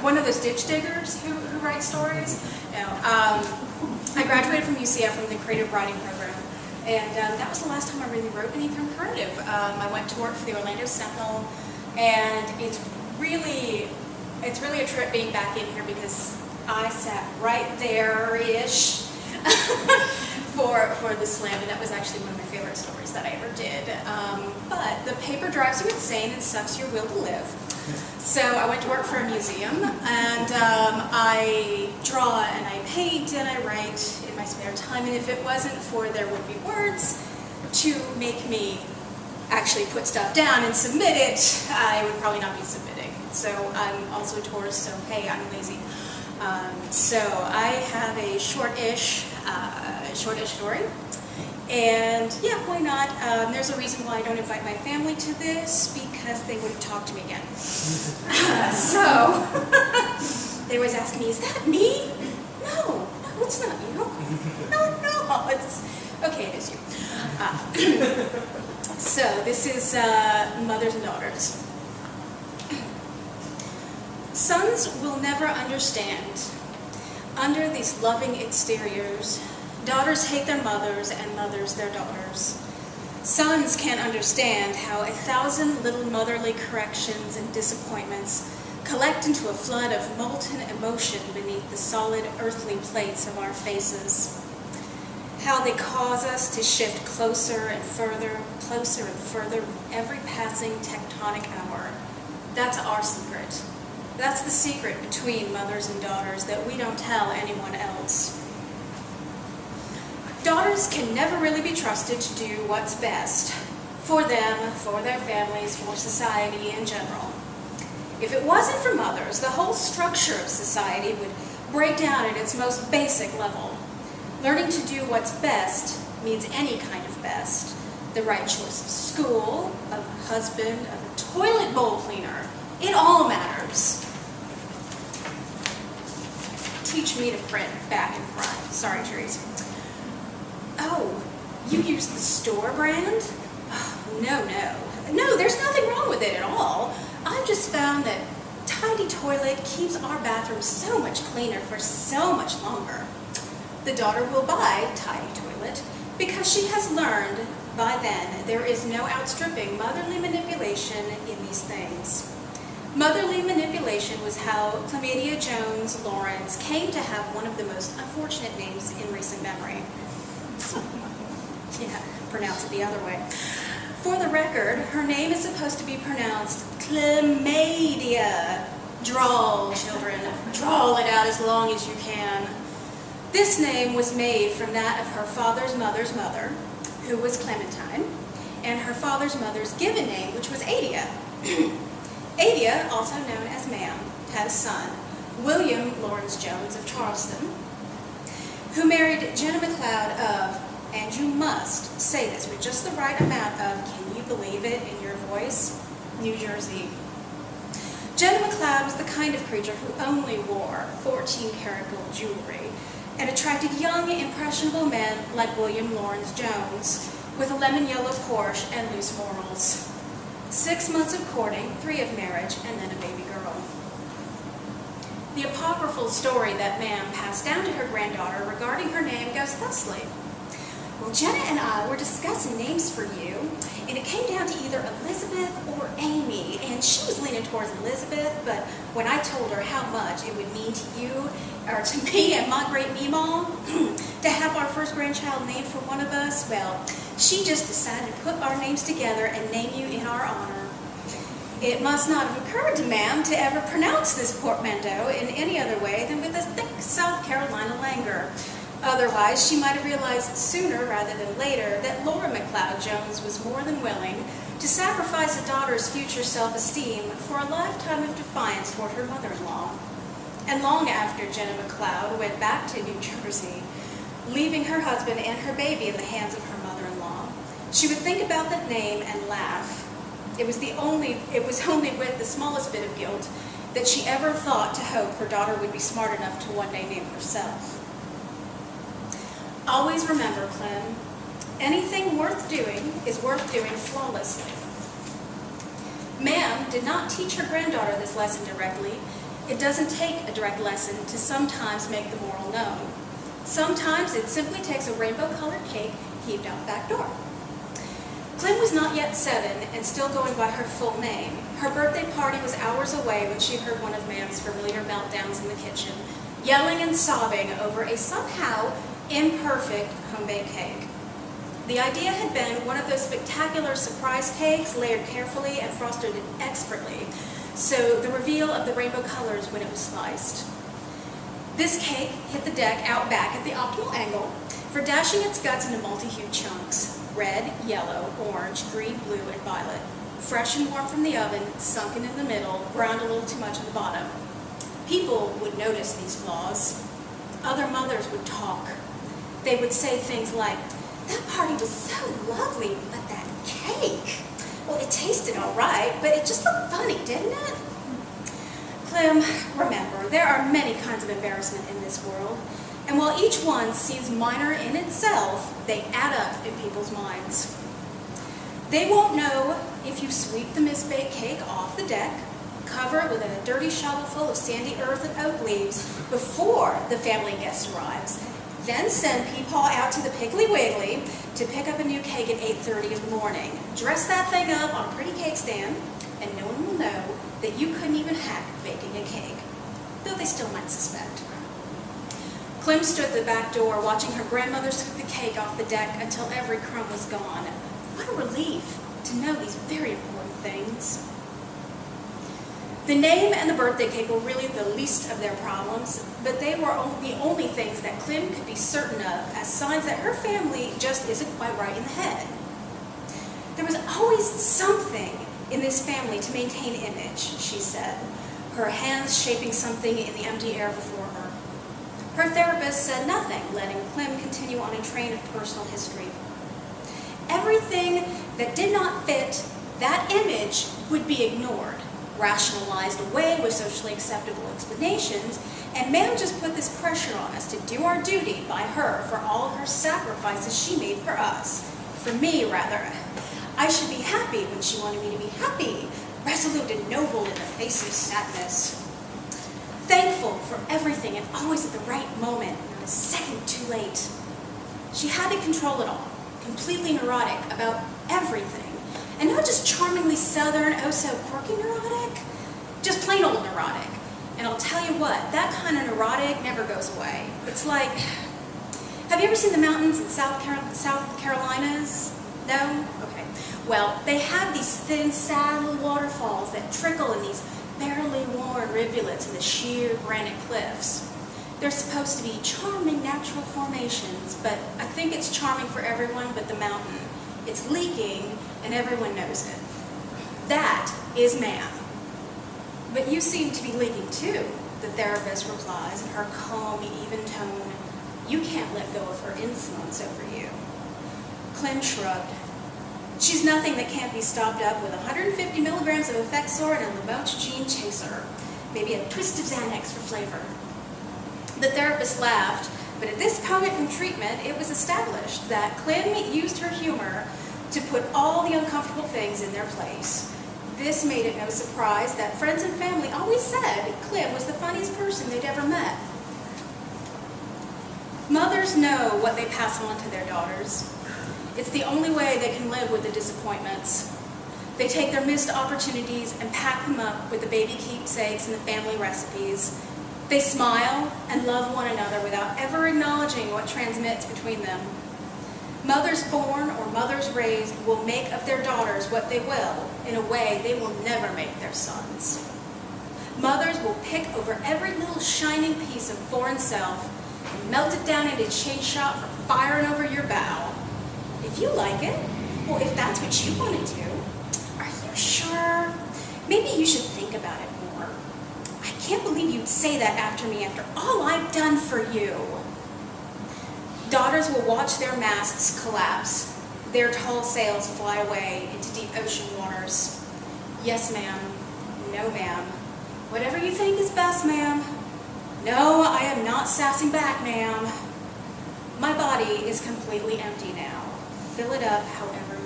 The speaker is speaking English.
one of those ditch diggers who write stories. No, I graduated from UCF from the creative writing program, and that was the last time I really wrote anything creative. I went to work for the Orlando Sentinel, and it's really a trip being back in here because I sat right there-ish for the slam, and that was actually one of my favorite stories that I ever did. But the paper drives you insane and sucks your will to live. So I went to work for a museum, and I draw and I paint and I write in my spare time, and if it wasn't for There Would Be Words to make me actually put stuff down and submit it, I would probably not be submitting. So I'm also a tourist, so hey, I'm lazy. So I have a short-ish story, and yeah, why not? There's a reason why I don't invite my family to this, because they wouldn't talk to me again. So they always ask me, is that me? No, it's not you. No, it's, okay, it is you. So this is mothers and daughters. Sons will never understand. Under these loving exteriors, daughters hate their mothers and mothers their daughters. Sons can't understand how 1,000 little motherly corrections and disappointments collect into a flood of molten emotion beneath the solid earthly plates of our faces. How they cause us to shift closer and further every passing tectonic hour. That's our secret. That's the secret between mothers and daughters that we don't tell anyone else. Daughters can never really be trusted to do what's best for them, for their families, for society in general. If it wasn't for mothers, the whole structure of society would break down at its most basic level. Learning to do what's best means any kind of best. The right choice of school, of a husband, of a toilet bowl cleaner. It all matters. Teach me to print back and front. Sorry, Therese. Oh, you use the store brand? Oh, no, there's nothing wrong with it at all. I've just found that Tidy Toilet keeps our bathroom so much cleaner for so much longer. The daughter will buy Tidy Toilet because she has learned by then there is no outstripping motherly manipulation in these things. Motherly manipulation was how Chlamydia Jones Lawrence came to have one of the most unfortunate names in recent memory. Yeah, pronounce it the other way. For the record, her name is supposed to be pronounced Chlamydia. Drawl, children. Drawl it out as long as you can. This name was made from that of her father's mother's mother, who was Clementine, and her father's mother's given name, which was Adia. Adia, also known as Ma'am, had a son, William Lawrence Jones of Charleston, who married Jenna McLeod of, and you must say this with just the right amount of, can you believe it, in your voice, New Jersey. Jenna McLeod was the kind of creature who only wore 14-karat gold jewelry and attracted young, impressionable men like William Lawrence Jones with a lemon yellow Porsche and loose morals. 6 months of courting, 3 of marriage, and then a baby girl. The apocryphal story that Ma'am passed down to her granddaughter regarding her name goes thusly. Well, Jenna and I were discussing names for you, and it came down to either Elizabeth or Amy, and she was leaning towards Elizabeth, but when I told her how much it would mean to you, or to me and my great Meemaw, to have our first grandchild named for one of us, well, she just decided to put our names together and name you in our honor. It must not have occurred to Ma'am to ever pronounce this portmanteau in any other way than with a thick South Carolina languor. Otherwise, she might have realized sooner rather than later that Laura McLeod Jones was more than willing to sacrifice a daughter's future self-esteem for a lifetime of defiance toward her mother-in-law. And long after Jenna McLeod went back to New Jersey, leaving her husband and her baby in the hands of her mother-in-law, she would think about that name and laugh. It was only with the smallest bit of guilt that she ever thought to hope her daughter would be smart enough to one day name herself. Always remember, Clem, anything worth doing is worth doing flawlessly. Ma'am did not teach her granddaughter this lesson directly, It doesn't take a direct lesson to sometimes make the moral known. Sometimes it simply takes a rainbow-colored cake heaved out the back door. Clem was not yet 7 and still going by her full name. Her birthday party was hours away when she heard one of Mam's familiar meltdowns in the kitchen, yelling and sobbing over a somehow imperfect home-baked cake. The idea had been one of those spectacular surprise cakes layered carefully and frosted expertly, so the reveal of the rainbow colors when it was sliced. This cake hit the deck out back at the optimal angle for dashing its guts into multi-hued chunks: red, yellow, orange, green, blue, and violet. Fresh and warm from the oven, sunken in the middle, browned a little too much on the bottom. People would notice these flaws. Other mothers would talk. They would say things like, "That party was so lovely, but that cake, well, it tasted all right, but it just looked funny, didn't it?" Clem, remember, there are many kinds of embarrassment in this world, and while each one seems minor in itself, they add up in people's minds. They won't know if you sweep the misbaked cake off the deck, cover it with a dirty shovel full of sandy earth and oak leaves before the family guest arrives, then send Peepaw out to the Piggly Wiggly to pick up a new cake at 8:30 in the morning. Dress that thing up on a pretty cake stand, and no one will know that you couldn't even hack baking a cake, though they still might suspect. Clem stood at the back door watching her grandmother scoop the cake off the deck until every crumb was gone. What a relief to know these very important things. The name and the birthday cake were really the least of their problems, but they were the only things that Clem could be certain of as signs that her family just isn't quite right in the head. There was always something in this family to maintain image, she said, her hands shaping something in the empty air before her. Her therapist said nothing, letting Clem continue on a train of personal history. Everything that did not fit that image would be ignored, rationalized away with socially acceptable explanations, and Mam just put this pressure on us to do our duty by her for all her sacrifices she made for us. For me, rather. I should be happy when she wanted me to be happy, resolute and noble in the face of sadness. Thankful for everything and always at the right moment, not a second too late. She had to control it all, completely neurotic about everything. And not just charmingly southern, oh so quirky neurotic, just plain old neurotic. And I'll tell you what, that kind of neurotic never goes away. It's like, have you ever seen the mountains in South Carolinas? No? Okay. Well, they have these thin, sad little waterfalls that trickle in these barely worn rivulets in the sheer granite cliffs. They're supposed to be charming natural formations, but I think it's charming for everyone but the mountain. It's leaking, and everyone knows it. That is Mam. But you seem to be leaking too, the therapist replies in her calm, even tone. You can't let go of her influence over you. Clem shrugged. She's nothing that can't be stopped up with 150 milligrams of Effexor and a lamotrigine chaser. Maybe a twist of Xanax for flavor. The therapist laughed, but at this point in treatment, it was established that Clem used her humor to put all the uncomfortable things in their place. This made it no surprise that friends and family always said Clem was the funniest person they'd ever met. Mothers know what they pass on to their daughters. It's the only way they can live with the disappointments. They take their missed opportunities and pack them up with the baby keepsakes and the family recipes. They smile and love one another without ever acknowledging what transmits between them. Mothers born or mothers raised will make of their daughters what they will in a way they will never make their sons. Mothers will pick over every little shining piece of foreign self and melt it down into chain shot for firing over your bow. If you like it, well, if that's what you want to do, are you sure? Maybe you should think about it more. I can't believe you'd say that after me after all I've done for you. Daughters will watch their masts collapse, their tall sails fly away into deep ocean waters. Yes, ma'am. No, ma'am. Whatever you think is best, ma'am. No, I am not sassing back, ma'am. My body is completely empty now. Fill it up however